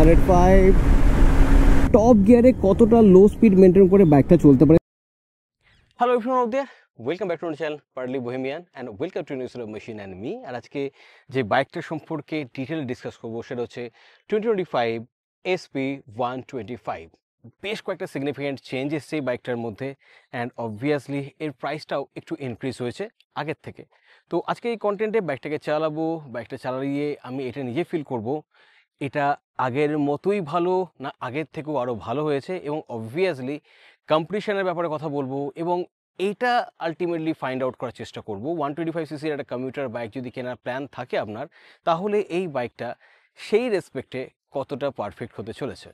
105 top গিয়ারে কতটা low speed maintain করে বাইকটা চলতে পারে। Hello everyone out there, welcome back to our channel purely bohemian and welcome to news machine and me. আর আজকে যে বাইকটা সম্পর্কে ডিটেল ডিসকাস করবো সেটা হচ্ছে 2025 SP125। বেশ কয়েকটা সিগনিফিক্যান্ট চেঞ্জ এসছে এই বাইকটার মধ্যে অ্যান্ড অবভিয়াসলি এর প্রাইসটাও একটু ইনক্রিজ হয়েছে আগের থেকে। তো আজকে এই কন্টেন্টে বাইকটাকে চালাবো, বাইকটা চালিয়ে আমি এটা নিজে ফিল করব এটা আগের মতোই ভালো না আগের থেকেও আরও ভালো হয়েছে, এবং অবভিয়াসলি কম্পিটিশনের ব্যাপারে কথা বলবো এবং এইটা আলটিমেটলি ফাইন্ড আউট করার চেষ্টা করব। 125cc একটা কমিউটার বাইক যদি কেনার প্ল্যান থাকে আপনার, তাহলে এই বাইকটা সেই রেসপেক্টে কতটা পারফেক্ট হতে চলেছে।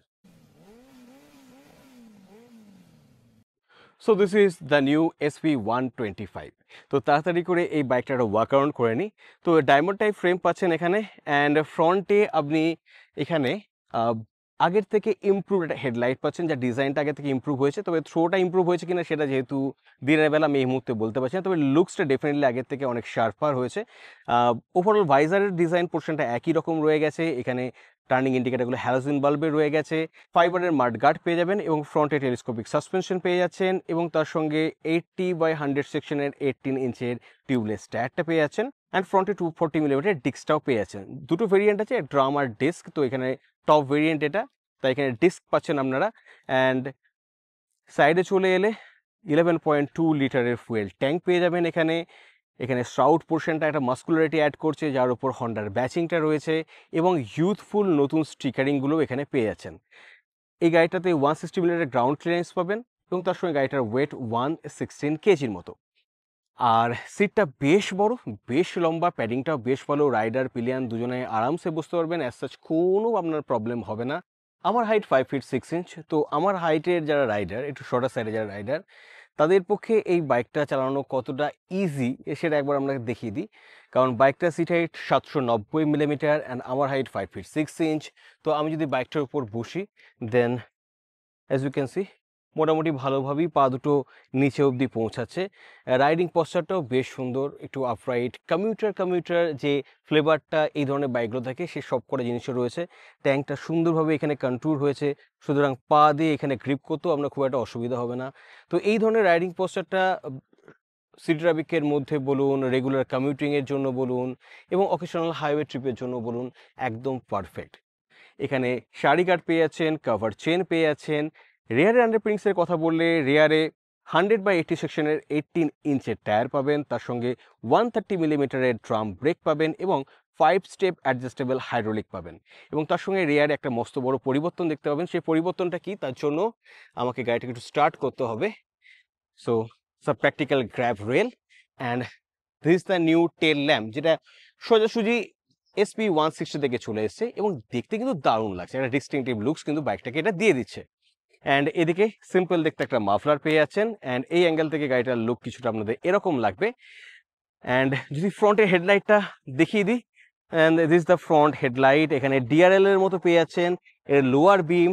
So this is the new SP125। তো তাড়াতাড়ি করে এই বাইকটা একটা ওয়ার্ক আরাউন্ড করে নিই। তো ডায়মন্ড টাইপ ফ্রেম পাচ্ছেন এখানে, অ্যান্ড ফ্রন্টে আপনি এখানে আগের থেকে ইমপ্রুভ একটা হেডলাইট পাচ্ছেন, যা ডিজাইনটা আগের থেকে ইমপ্রুভ হয়েছে। তবে থ্রোটা ইমপ্রুভ হয়েছে কিনা সেটা যেহেতু দিনের বেলা আমি এই মুহূর্তে বলতে পারছি না, তবে লুকসটা ডেফিনেটলি আগের থেকে অনেক শার্পার হয়েছে। ওভারঅল ভাইজারের ডিজাইন পোর্শনটা একই রকম রয়ে গেছে, এখানে টার্নিং ইন্ডিকেটারগুলো হ্যালোজেন বাল্বে রয়ে গেছে, ফাইবারের মাড গার্ড পেয়ে যাবেন এবং ফ্রন্টে টেলিস্কোপিক সাসপেনশন পেয়ে যাচ্ছেন, এবং তার সঙ্গে 80/100 সেকশনের 18 ইঞ্চের টিউবলেস টায়ারটা পেয়ে যাচ্ছেন, অ্যান্ড ফ্রন্টে 240mm ডিস্কটাও পেয়ে যাচ্ছেন। দুটো ভেরিয়েন্ট আছে, ড্রাম আর ডিস্ক। তো এখানে টপ ভেরিয়েন্ট এটা, তাই এখানে ডিস্ক পাচ্ছেন আপনারা। অ্যান্ড সাইডে চলে এলে 11.2 লিটারের ফুয়েল ট্যাঙ্ক পেয়ে যাবেন এখানে। এখানে শ্রাউড পোর্শনটা একটা মাস্কুলারিটি অ্যাড করছে, যার উপর হন্ডার ব্যাচিংটা রয়েছে, এবং ইউথফুল নতুন স্টিকারিংগুলো এখানে পেয়ে যাচ্ছেন। এই গাড়িটাতে 160mm গ্রাউন্ড ক্লিয়ারেন্স পাবেন, এবং তার সঙ্গে গাড়িটার ওয়েট 116 কেজির মতো। আর সিটটা বেশ বড়, বেশ লম্বা, প্যাডিংটাও বেশ ভালো, রাইডার পিলিয়ান দুজনে আরামসে বসতে পারবেন, অ্যাজ সাচ কোনো আপনার প্রবলেম হবে না। আমার হাইট 5 ফিট 6 ইঞ্চ, তো আমার হাইটের যারা রাইডার, একটু শর্টার সাইডে যারা রাইডার, তাদের পক্ষে এই বাইকটা চালানো কতটা ইজি সেটা একবার আপনাকে দেখিয়ে দিই। কারণ বাইকটার সিট হাইট 790mm অ্যান্ড আমার হাইট 5 ফিট 6 ইঞ্চ। তো আমি যদি বাইকটার উপর বসি, দেন অ্যাজ ইউ ক্যান সি মোটামুটি ভালোভাবেই পা দুটো নিচে অবধি পৌঁছাচ্ছে। রাইডিং পশ্চারটাও বেশ সুন্দর, একটু আপরাইট, কমিউটার যে ফ্লেভারটা এই ধরনের বাইকগুলো থাকে সে সব কটা জিনিসও রয়েছে। ট্যাঙ্কটা সুন্দরভাবে এখানে কন্ট্যুর হয়েছে, সুতরাং পা দিয়ে এখানে গ্রিপ করতেও আপনার খুব একটা অসুবিধা হবে না। তো এই ধরনের রাইডিং পশ্চারটা সিটি ট্রাফিকের মধ্যে বলুন, রেগুলার কমিউটিংয়ের জন্য বলুন, এবং অকেশনাল হাইওয়ে ট্রিপের জন্য বলুন, একদম পারফেক্ট। এখানে শাড়ি গার্ড পেয়ে যাচ্ছেন, কাভার চেন পেয়ে যাচ্ছেন। রেয়ারে আন্ডারপিংসের কথা বললে, রেয়ারে 100/80 সেকশনের 18 ইঞ্চের টায়ার পাবেন, তার সঙ্গে 130mm ড্রাম ব্রেক পাবেন, এবং 5 স্টেপ অ্যাডজাস্টেবল হাইড্রোলিক পাবেন। এবং তার সঙ্গে রেয়ারে একটা মস্ত বড় পরিবর্তন দেখতে পাবেন। সেই পরিবর্তনটা কি, তার জন্য আমাকে গাড়িটাকে একটু স্টার্ট করতে হবে। So sub practical grab rail, and this the new tell lamp, যেটা সোজাসুজি SP160 থেকে চলে এসছে, এবং দেখতে কিন্তু দারুণ লাগছে, একটা ডিস্টিংটিভ লুকস কিন্তু বাইকটাকে এটা দিয়ে দিচ্ছে। অ্যান্ড এদিকে সিম্পল দেখতে একটা মাফলার পেয়ে যাচ্ছেন, অ্যান্ড এই অ্যাঙ্গেল থেকে গাড়িটার লুক কিছুটা আপনাদের এরকম লাগবে। অ্যান্ড যদি ফ্রন্টের হেডলাইটটা দেখিয়ে দিই, and this the front headlight, এখানে DRL এর মতো পেয়ে যাচ্ছেন। এর লোয়ার বিম,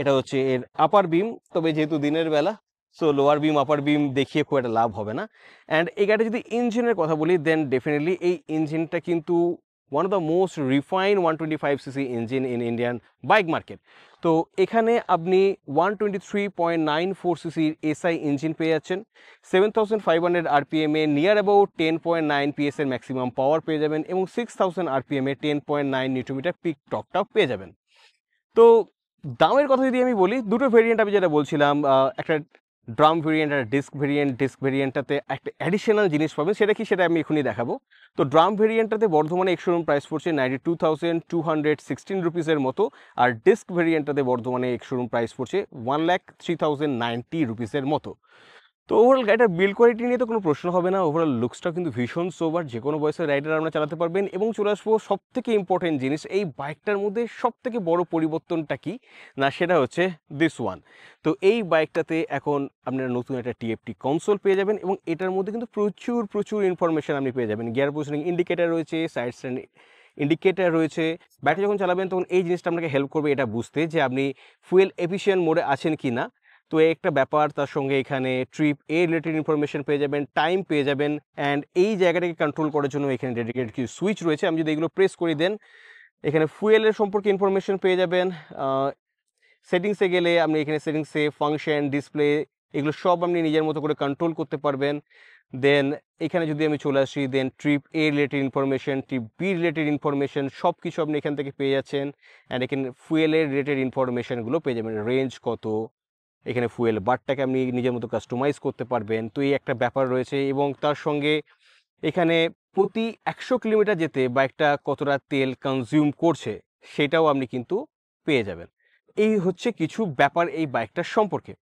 এটা হচ্ছে এর আপার বিম, তবে যেহেতু দিনের বেলা সো লোয়ার বিম আপার বিম দেখিয়ে খুব একটা লাভ হবে না। অ্যান্ড এই গাড়িটা যদি ইঞ্জিনের কথা বলি, দেন ডেফিনেটলি এই ইঞ্জিনটা কিন্তু one of the most refined 125cc engine in Indian bike market. তো এখানে আপনি 123.94cc SI ইঞ্জিন পেয়ে যাচ্ছেন, 7500 RPM A near about 10.9 PS এর ম্যাক্সিমাম পাওয়ার পেয়ে যাবেন, এবং 6000 RPM এ 10.9 নিউটনমিটার পিক টর্কটাও পেয়ে যাবেন। তো দামের কথা যদি আমি বলি, দুটো ভেরিয়েন্ট আমি যেটা বলছিলাম, একটা ড্রাম ভেরিয়েন্ট আর ডিস্ক ভেরিয়েন্টটাতে একটা অ্যাডিশনাল জিনিস পাবেন, সেটা কি সেটা আমি এখনই দেখাবো। তো ড্রাম ভেরিয়েন্টটাতে বর্ধমানে এক্সশোরুম প্রাইস পড়ছে 92,216 রুপিসের মতো, আর ডিস্ক ভেরিয়েন্টটাতে বর্ধমানে এক্সশোরুম প্রাইস পড়ছে 1,03,090 রুপিসের মতো। তো ওভারঅল গাড়িটার বিল্ড কোয়ালিটি নিয়ে তো কোনো প্রশ্ন হবে না, ওভারঅল লুকসটা কিন্তু ভীষণ সোবার, যে কোনো বয়সের রাইডার আমরা চালাতে পারবেন। এবং চলে আসবো সব থেকে ইম্পর্টেন্ট জিনিস, এই বাইকটার মধ্যে সব থেকে বড় পরিবর্তনটা কি না, সেটা হচ্ছে দিস ওয়ান। তো এই বাইকটাতে এখন আপনারা নতুন একটা TFT কনসোল পেয়ে যাবেন, এবং এটার মধ্যে কিন্তু প্রচুর ইনফরমেশন আপনি পেয়ে যাবেন। গিয়ার পজিশনিং ইন্ডিকেটার রয়েছে, সাইড স্ট্যান্ড ইন্ডিকেটার রয়েছে। ব্যাটারি যখন চালাবেন তখন এই জিনিসটা আপনাকে হেল্প করবে এটা বুঝতে যে আপনি ফুয়েল এফিশিয়েন্ট মোডে আছেন কি না। তো এই একটা ব্যাপার, তার সঙ্গে এখানে ট্রিপ এ রিলেটেড ইনফরমেশন পেয়ে যাবেন, টাইম পেয়ে যাবেন, অ্যান্ড এই জায়গাটাকে কন্ট্রোল করার জন্য এখানে ডেডিকেটেড কিছু সুইচ রয়েছে। আমি যদি এগুলো প্রেস করি, দেন এখানে ফুয়েলের সম্পর্কে ইনফরমেশন পেয়ে যাবেন। সেটিংসে গেলে আপনি এখানে সেটিংসে ফাংশন, ডিসপ্লে এগুলো সব আপনি নিজের মতো করে কন্ট্রোল করতে পারবেন। দেন এখানে যদি আমি চলে আসি, then trip A related information, trip B related information সব কিছু আপনি এখান থেকে পেয়ে যাচ্ছেন। অ্যান্ড এখানে ফুয়েলের রিলেটেড ইনফরমেশনগুলো পেয়ে যাবেন, রেঞ্জ কত, এখানে ফুয়েল বারটাকে আপনি নিজের মতো কাস্টমাইজ করতে পারবেন। তো এই একটা ব্যাপার রয়েছে, এবং তার সঙ্গে এখানে প্রতি 100 কিলোমিটার যেতে বাইকটা কতটা তেল কনজিউম করছে সেটাও আপনি কিন্তু পেয়ে যাবেন। এই হচ্ছে কিছু ব্যাপার এই বাইকটার সম্পর্কে।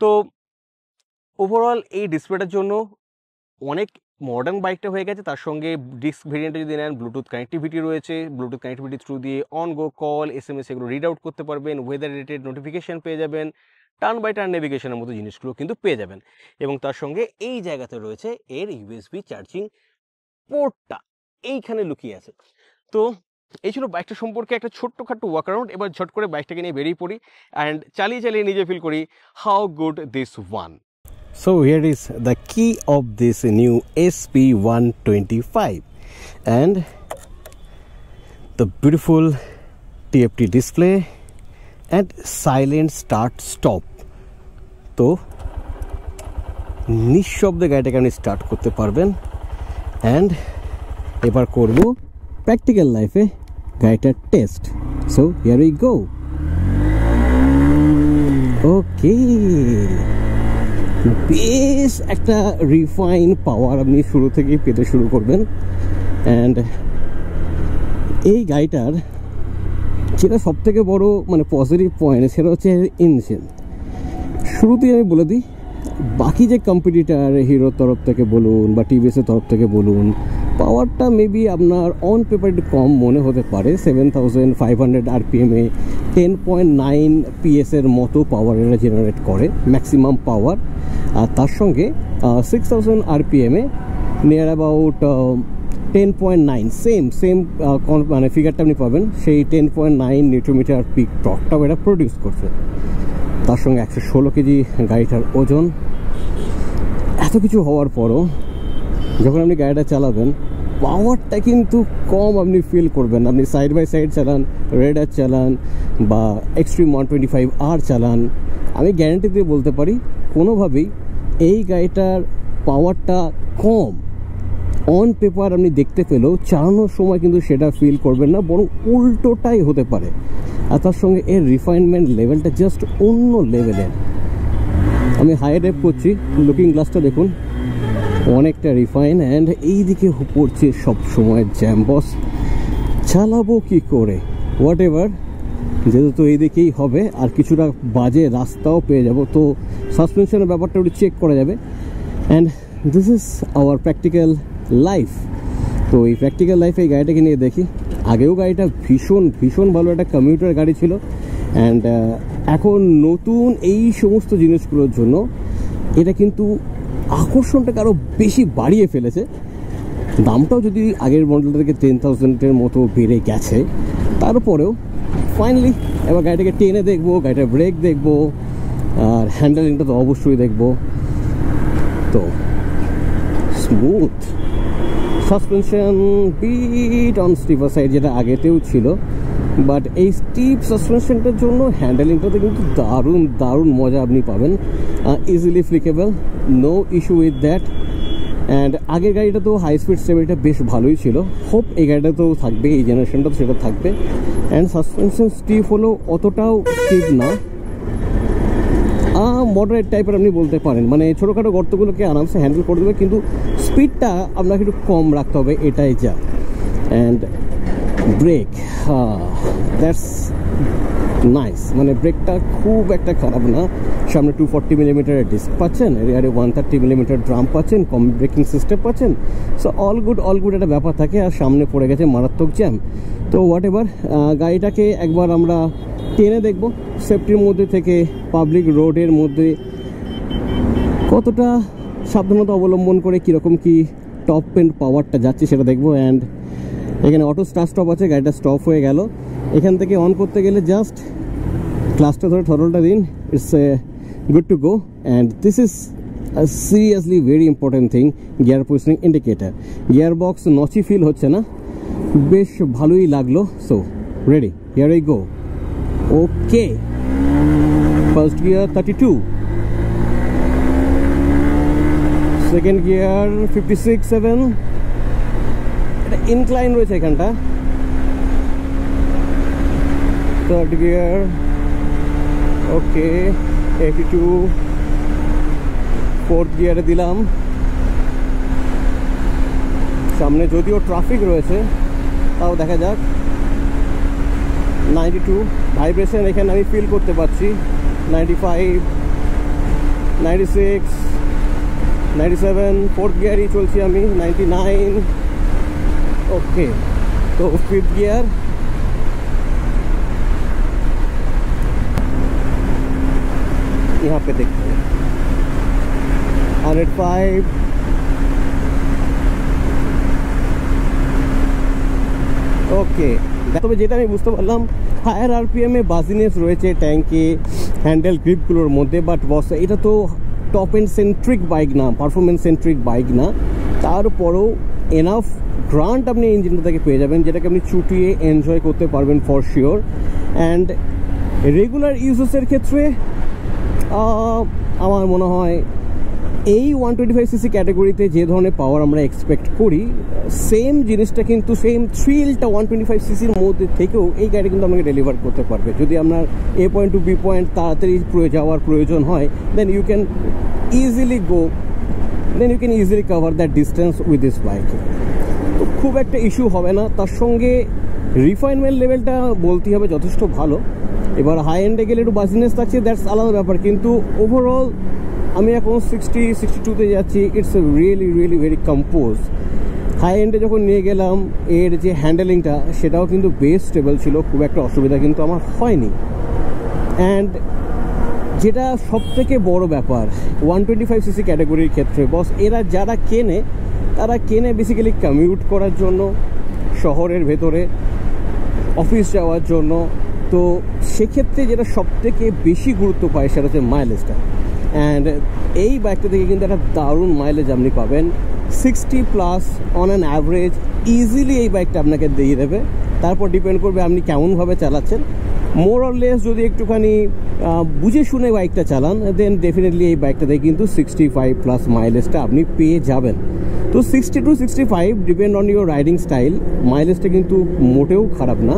তো ওভারঅল এই ডিসপ্লেটার জন্য অনেক মডার্ন বাইকটা হয়ে গেছে। তার সঙ্গে ডিস্ক ভেরিয়েন্টে যদি নেন, ব্লুটুথ কানেক্টিভিটি রয়েছে, ব্লুটুথ কানেক্টিভিটি থ্রু দিয়ে অন গো কল, SMS এগুলো রিড আউট করতে পারবেন, ওয়েদার রিলেটেড নোটিফিকেশান পেয়ে যাবেন, টার্ন বাই টার্ন নেভিগেশনের মতো জিনিসগুলো কিন্তু পেয়ে যাবেন। এবং তার সঙ্গে এই জায়গাতে রয়েছে এর USB চার্জিং পোর্টটা, এইখানে লুকিয়ে আছে। তো এই ছিল বাইকটা সম্পর্কে একটা ছোট্টখাট্টো ওয়াক অ্যারাউন্ড। এবার ঝট করে বাইকটাকে নিয়ে বেরিয়ে পড়ি অ্যান্ড চালিয়ে নিজে ফিল করি how good this one. So here is the key of this new SP125 and the beautiful TFT display and silent start stop. তো নিঃশব্দে গাড়িটাকে আপনি স্টার্ট করতে পারবেন। অ্যান্ড এবার করব প্র্যাকটিক্যাল লাইফে গাড়িটার test. So here we go. Okay, বেশ একটা রিফাইন পাওয়ার আপনি শুরু থেকেই পেতে শুরু করবেন। অ্যান্ড এই গাড়িটার যেটা সব থেকে বড় মানে পজিটিভ পয়েন্ট, সেটা হচ্ছে ইঞ্জিন। শুরুতেই আমি বলে দিই, বাকি যে কম্পিটিটার হিরোর তরফ থেকে বলুন বা টিভিএসের তরফ থেকে বলুন, পাওয়ারটা মেবি আপনার অন পেপার একটু কম মনে হতে পারে। 7500 RPM-এ 10.9 PS এর মতো পাওয়ার এরা জেনারেট করে ম্যাক্সিমাম পাওয়ার। আর তার সঙ্গে 6000 RPM-এ নিয়ার অ্যাবাউট 10.9 সেম মানে ফিগারটা আপনি পাবেন, সেই 10.9 নিউটনমিটার পিক টর্কটাও এটা প্রডিউস করছে। তার সঙ্গে 116 কেজি গাড়িটার ওজন। এত কিছু হওয়ার পরও যখন আপনি গাড়িটা চালাবেন, পাওয়ারটা কিন্তু কম আপনি ফিল করবেন। আপনি সাইড বাই সাইড চালান, রেডার চালান বা এক্সট্রিম 125R চালান, আমি গ্যারান্টি দিয়ে বলতে পারি কোনোভাবেই এই গাড়িটার পাওয়ারটা কম অন পেপার আপনি দেখতে পেলেও চালানোর সময় কিন্তু সেটা ফিল করবেন না, বরং উল্টোটাই হতে পারে। আর তার সঙ্গে এর রিফাইনমেন্ট লেভেলটা জাস্ট অন্য লেভেলের। আমি হাই রেপ করছি, লুকিং গ্লাসটা দেখুন, অনেকটা রিফাইন। অ্যান্ড এই দিকে পড়ছে সব সময় জ্যাম বস, চালাবো কি করে, হোয়াট এভার, যেহেতু এই দিকেই হবে আর কিছুটা বাজে রাস্তাও পেয়ে যাব, তো সাসপেনশনের ব্যাপারটা একটু চেক করা যাবে। And this is our practical life. তো এই প্র্যাকটিক্যাল লাইফে এই গাড়িটাকে নিয়ে দেখি। আগেও গাড়িটা ভীষণ ভালো একটা কমিউটার গাড়ি ছিল। অ্যান্ড এখন নতুন এই সমস্ত জিনিসগুলোর জন্য এটা কিন্তু আকর্ষণটাকে আরও বেশি বাড়িয়ে ফেলেছে। দামটাও যদি আগের মডেলটা থেকে 10,000-এর মতো বেড়ে গেছে, তারপরেও ফাইনালি এবার গাড়িটাকে টেনে দেখবো, গাড়িটার ব্রেক দেখবো, আর হ্যান্ডেলিংটা তো অবশ্যই দেখবো। তো smooth suspension, bit on stiffer side যেটা আগেতেও ছিল, বাট এই স্টিপ সাসপেনশনটার জন্য হ্যান্ডেলিংটাতে কিন্তু দারুণ মজা আপনি পাবেন। Easily flickable, no issue with that. And আগের গাড়িটা তো হাই স্পিড স্টেবিলিটি বেশ ভালোই ছিল, হোপ এই গাড়িটা তো থাকবে, এই জেনারেশনটা তো সেটা থাকবে। অ্যান্ড সাসপেনশন স্টিপ হলেও অতটাও স্টিপ না, মডারেট টাইপের আপনি বলতে পারেন, মানে ছোটোখাটো গর্তগুলোকে আরামসে হ্যান্ডেল করে দেবে, কিন্তু স্পিডটা আপনাকে একটু কম রাখতে হবে, এটাই যা। অ্যান্ড ব্রেক, দ্যাটস নাইস, মানে ব্রেকটা খুব একটা খারাপ না। সামনে 240mm ডিস্ক পাচ্ছেন, রিয়ারে 130mm ড্রাম পাচ্ছেন, কম ব্রেকিং সিস্টেম পাচ্ছেন। সো অল গুড একটা ব্যাপার থাকে। আর সামনে পড়ে গেছে মারাত্মক জ্যাম। তো হোয়াট এভার, গাড়িটাকে একবার আমরা টেনে দেখব, সেফটির মধ্যে থেকে পাবলিক রোডের মধ্যে কতটা সাবধানতা অবলম্বন করে কীরকম কি টপ এন্ড পাওয়ারটা যাচ্ছে সেটা দেখবো। অ্যান্ড এখানে অটো স্টার্ট স্টপ আছে, গাড়িটা স্টপ হয়ে গেল। এখান থেকে অন করতে গেলে জাস্ট ক্লাসটা ধরে থ্রটলটা দিন, it's good to go. And this is seriously very important thing, gear positioning indicator. Gear box notchy feel হচ্ছে না, বেশ ভালোই লাগলো। So ready, here I go. Okay, first gear 32, second gear 56-7, এটা ইনক্লাইন রয়েছে এখানটা, third gear okay 82, fourth gear দিলাম, সামনে যদিও ট্রাফিক রয়েছে তাও দেখা যাক, 92 ভাইব্রেশন এখানে আমি ফিল করতে পারছি, 95, 96, 97, ফোর্থ গিয়ারই চলছি আমি, 99, ओके तो फिफ्थ गियर, यहाँ पे देखते हैं 105, ओके তবে যেটা আমি বুঝতে পারলাম হায়ার আরপিএম এ বাজিনেস রয়েছে ট্যাঙ্কে হ্যান্ডেল গ্রিপগুলোর মধ্যে, বাট বস এটা তো টপ এন্ড সেন্ট্রিক বাইক না, পারফরমেন্স সেন্ট্রিক বাইক না, তারপরেও এনাফ গ্রান্ট আপনি ইঞ্জিনটা থেকে পেয়ে যাবেন যেটাকে আপনি চুটিয়ে এনজয় করতে পারবেন ফর শিওর। অ্যান্ড রেগুলার ইউজেসের ক্ষেত্রে আমার মনে হয় এই 125cc ক্যাটাগরিতে যে ধরনের পাওয়ার আমরা এক্সপেক্ট করি সেম জিনিসটা কিন্তু সেম থ্রিলটা 125cc-র মধ্যে থেকেও এই গাড়ি কিন্তু আপনাকে ডেলিভার করতে পারবে। যদি আপনার A point to B point তাড়াতাড়ি যাওয়ার প্রয়োজন হয় then you can easily cover that distance with this bike. তো খুব একটা ইস্যু হবে না। তার সঙ্গে রিফাইনমেন্ট লেভেলটা বলতে হবে যথেষ্ট ভালো। এবার হাই এন্ডে গেলে একটু বাজিনেস থাকছে, দ্যাটস আলাদা ব্যাপার, কিন্তু ওভারঅল আমি এখন 60-62-তে যাচ্ছি। It's really very compose. High এন্ডে যখন নিয়ে গেলাম এর যে হ্যান্ডেলিংটা সেটাও কিন্তু বেশ স্টেবল ছিল, খুব একটা অসুবিধা কিন্তু আমার হয়নি। অ্যান্ড যেটা সবথেকে বড় ব্যাপার 125cc ক্যাটাগরির ক্ষেত্রে বস, এরা যারা কেনে তারা কেনে বেসিক্যালি কমিউট করার জন্য, শহরের ভেতরে অফিস যাওয়ার জন্য। তো সেক্ষেত্রে যেটা সবথেকে বেশি গুরুত্ব পায় সেটা হচ্ছে মাইলেজটা। অ্যান্ড এই বাইকটা থেকে কিন্তু একটা দারুণ মাইলেজ আপনি পাবেন, 60+ অন অ্যান অ্যাভারেজ ইজিলি এই বাইকটা আপনাকে দিয়ে দেবে। তারপর ডিপেন্ড করবে আপনি কেমনভাবে চালাচ্ছেন। মোর অর লেস যদি একটুখানি বুঝে শুনে বাইকটা চালান দেন ডেফিনেটলি এই বাইকটাতে কিন্তু 65+ মাইলেজটা আপনি পেয়ে যাবেন। তো 60 to 65 depend on your riding style, মাইলেজটা কিন্তু মোটেও খারাপ না।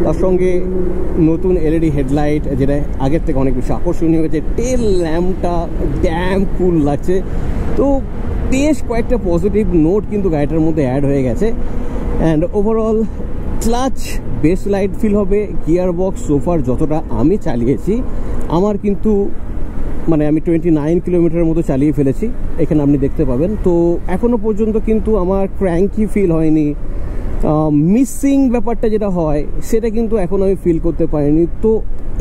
তার সঙ্গে নতুন এলইডি হেডলাইট যেটা আগের থেকে অনেক বেশি আকর্ষণীয় হয়েছে, টেল ল্যাম্পটা ড্যাম কুল লাগছে। তো বেশ কয়েকটা পজিটিভ নোট কিন্তু গাড়িটার মধ্যে অ্যাড হয়ে গেছে। অ্যান্ড ওভারঅল ক্লাচ বেস লাইট ফিল হবে। গিয়ার বক্স সোফার যতটা আমি চালিয়েছি আমার কিন্তু মানে আমি 29 কিলোমিটারের মতো চালিয়ে ফেলেছি, এখানে আপনি দেখতে পাবেন। তো এখনও পর্যন্ত কিন্তু আমার ক্র্যাঙ্কি ফিল হয়নি। মিসিং ব্যাপারটা যেটা হয় সেটা কিন্তু এখন আমি ফিল করতে পারিনি। তো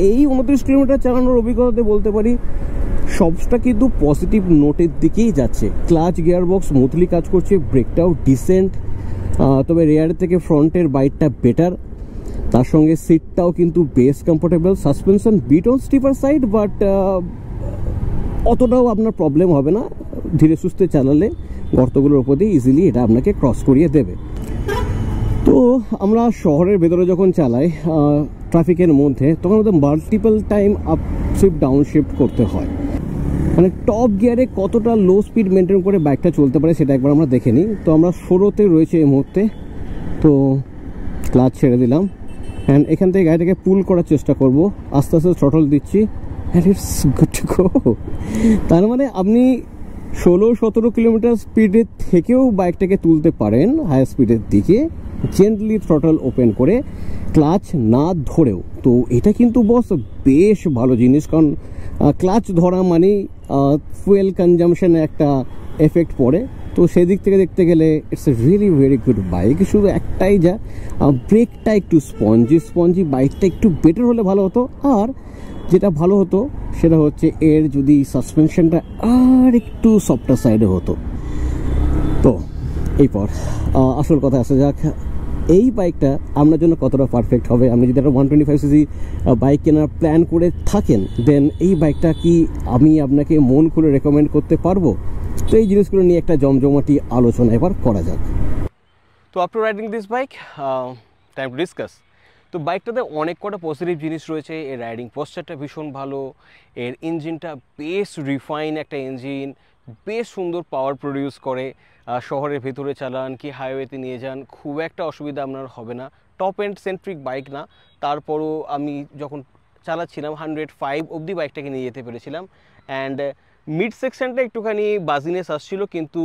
এই 29 কিলোমিটার চালানোর অভিজ্ঞতাতে বলতে পারি সবটা কিন্তু পজিটিভ নোটের দিকেই যাচ্ছে। ক্লাচ গিয়ার বক্স স্মুথলি কাজ করছে, ব্রেকটাও ডিসেন্ট, তবে রেয়ার থেকে ফ্রন্টের বাইকটা বেটার। তার সঙ্গে সিটটাও কিন্তু বেশ comfortable. Suspension bit on stiffer side, but অতটাও আপনার প্রবলেম হবে না, ধীরে সুস্থে চালালে গর্তগুলোর উপর দিয়ে ইজিলি এটা আপনাকে ক্রস করিয়ে দেবে। তো আমরা শহরের ভেতরে যখন চালাই ট্রাফিকের মধ্যে তখন আমাদের multiple time up shift down shift করতে হয়। মানে টপ গিয়ারে কতটা লো স্পিড মেনটেন করে বাইকটা চলতে পারে সেটা একবার আমরা দেখে নিই। তো আমরা 16তে রয়েছে এই মুহূর্তে। তো ক্লাচ ছেড়ে দিলাম অ্যান্ড এখান থেকে গাড়িটাকে পুল করার চেষ্টা করব। আস্তে আস্তে থ্রটল দিচ্ছি অ্যান্ড ইটস গুড টু গো। তার মানে আপনি 16-17 কিলোমিটার স্পিডের থেকেও বাইকটাকে তুলতে পারেন হায়ার স্পিডের দিকে, জেন্টলি থ্রটল ওপেন করে, ক্লাচ না ধরেও। তো এটা কিন্তু বস বেশ ভালো জিনিস, কারণ ক্লাচ ধরা মানে ফুয়েল কনজামশনে একটা এফেক্ট পড়ে। তো সেদিক থেকে দেখতে গেলে it's a really very good bike. শুধু একটাই যা ব্রেকটা একটু স্পঞ্জি, বাইকটা একটু বেটার হলে ভালো হতো। আর যেটা ভালো হতো সেটা হচ্ছে এর যদি সাসপেনশনটা আর একটু সফটার সাইডে হতো। তো এরপর আসল কথা আসা যাক, এই বাইকটা আপনার জন্য কতটা পারফেক্ট হবে। আপনি যদি একটা 125cc বাইক কেনার প্ল্যান করে থাকেন দেন এই বাইকটা কি আমি আপনাকে মন খুলে রেকমেন্ড করতে পারবো। তো এই জিনিসগুলো নিয়ে একটা জমজমাটি আলোচনা এবার করা যাক। তো after riding this bike time to discuss. তো বাইকটাতে অনেক কটা পজিটিভ জিনিস রয়েছে। এর রাইডিং পোস্চারটা ভীষণ ভালো, এর ইঞ্জিনটা বেশ রিফাইন একটা ইঞ্জিন, বেশ সুন্দর পাওয়ার প্রডিউস করে। শহরের ভেতরে চালান কি হাইওয়েতে নিয়ে যান খুব একটা অসুবিধা আপনার হবে না। টপ এন্ড সেন্ট্রিক বাইক না, তারপরও আমি যখন চালাচ্ছিলাম 105 অবধি বাইকটাকে নিয়ে যেতে পেরেছিলাম। অ্যান্ড মিড সেকশনটা একটুখানি বাজিনেস আসছিল, কিন্তু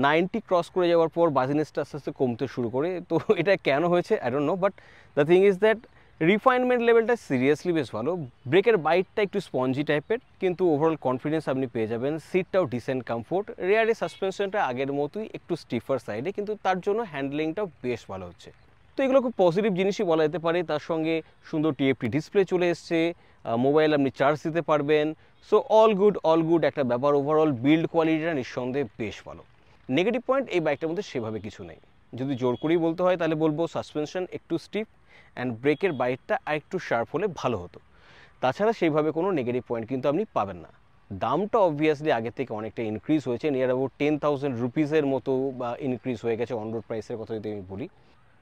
90 ক্রস করে যাওয়ার পর বাজিনেসটা আস্তে আস্তে কমতে শুরু করে। তো এটা কেন হয়েছে I don't know, but the thing is that refinement লেভেলটা সিরিয়াসলি বেশ ভালো। ব্রেকের বাইটটা একটু স্পঞ্জি টাইপের, কিন্তু ওভারঅল কনফিডেন্স আপনি পেয়ে যাবেন। সিটটাও ডিসেন্ট কমফোর্ট। রেয়ারে সাসপেনশনটা আগের মতোই একটু স্টিফার সাইডে, কিন্তু তার জন্য হ্যান্ডলিংটাও বেশ ভালো হচ্ছে। তো এগুলো খুব পজিটিভ জিনিসই বলা যেতে পারে। তার সঙ্গে সুন্দর টিএফটি ডিসপ্লে চলে এসছে, মোবাইল আপনি চার্জ দিতে পারবেন। সো অল গুড একটা ব্যাপার। ওভারঅল বিল্ড কোয়ালিটিটা নিঃসন্দেহে বেশ ভালো। নেগেটিভ পয়েন্ট এই বাইকটার মধ্যে সেভাবে কিছু নেই। যদি জোর করেই বলতে হয় তাহলে বলবো সাসপেনশন একটু স্টিফ অ্যান্ড ব্রেকের বাইটটা আরেকটু শার্প হলে ভালো হতো। তাছাড়া সেইভাবে কোনো নেগেটিভ পয়েন্ট কিন্তু আপনি পাবেন না। দামটা অবভিয়াসলি আগের থেকে অনেকটা ইনক্রিজ হয়েছে, নিয়ার অ্যাবাউট 10,000 রুপিসের মতো বা ইনক্রিজ হয়ে গেছে অন রোড প্রাইসের কথা যদি আমি বলি।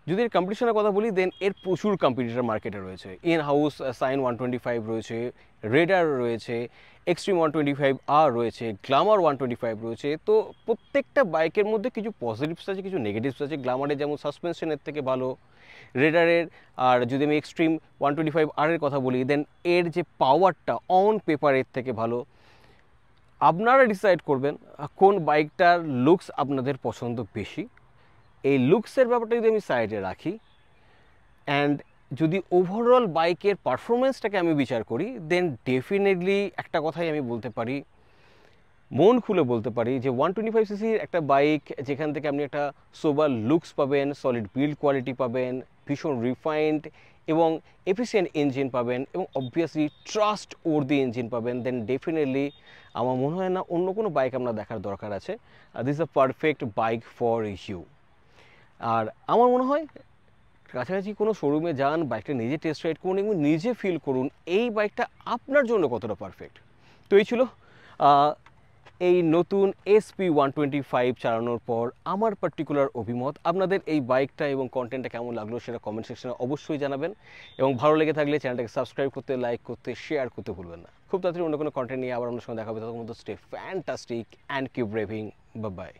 যদি এর কম্পিটিশনের কথা বলি দেন এর প্রচুর কম্পিটিটর মার্কেটে রয়েছে। ইন হাউস সাইন 125 রয়েছে, রেডার রয়েছে, এক্সট্রিম 125R রয়েছে, গ্ল্যামার 125 রয়েছে। তো প্রত্যেকটা বাইকের মধ্যে কিছু পজিটিভস আছে, কিছু নেগেটিভস আছে। গ্ল্যামারের যেমন সাসপেনশনের থেকে ভালো রেডারের, আর যদি আমি এক্সট্রিম 125R এর কথা বলি দেন এর যে পাওয়ারটা অন পেপারের থেকে ভালো। আপনারা ডিসাইড করবেন কোন বাইকটার লুকস আপনাদের পছন্দ বেশি। এই লুকসের ব্যাপারটা যদি আমি সাইডে রাখি অ্যান্ড যদি ওভারঅল বাইকের পারফরমেন্সটাকে আমি বিচার করি দেন ডেফিনেটলি একটা কথাই আমি বলতে পারি, মন খুলে বলতে পারি যে 125cc একটা বাইক যেখান থেকে আপনি একটা সোবার লুকস পাবেন, সলিড বিল্ড কোয়ালিটি পাবেন, ভীষণ রিফাইন্ড এবং এফিসিয়েন্ট ইঞ্জিন পাবেন এবং অবভিয়াসলি ট্রাস্ট ওর্দি ইঞ্জিন পাবেন, দেন ডেফিনেটলি আমার মনে হয় না অন্য কোনো বাইক আমরা দেখার দরকার আছে। This is a perfect bike for you. আর আমার মনে হয় কাছাকাছি কোনো শোরুমে যান, বাইকটা নিজে টেস্ট রাইড করুন এবং নিজে ফিল করুন এই বাইকটা আপনার জন্য কতটা পারফেক্ট। তো এই ছিল এই নতুন SP125 চালানোর পর আমার পার্টিকুলার অভিমত। আপনাদের এই বাইকটা এবং কন্টেন্টটা কেমন লাগলো সেটা কমেন্ট সেকশনে অবশ্যই জানাবেন, এবং ভালো লেগে থাকলে চ্যানেলটাকে সাবস্ক্রাইব করতে, লাইক করতে, শেয়ার করতে ভুলবেন না। খুব তাড়াতাড়ি অন্য কোনো কন্টেন্ট নিয়ে আবার আপনার সঙ্গে দেখা হবে। ততক্ষণ মতো stay fantastic and keep revving. Bye by.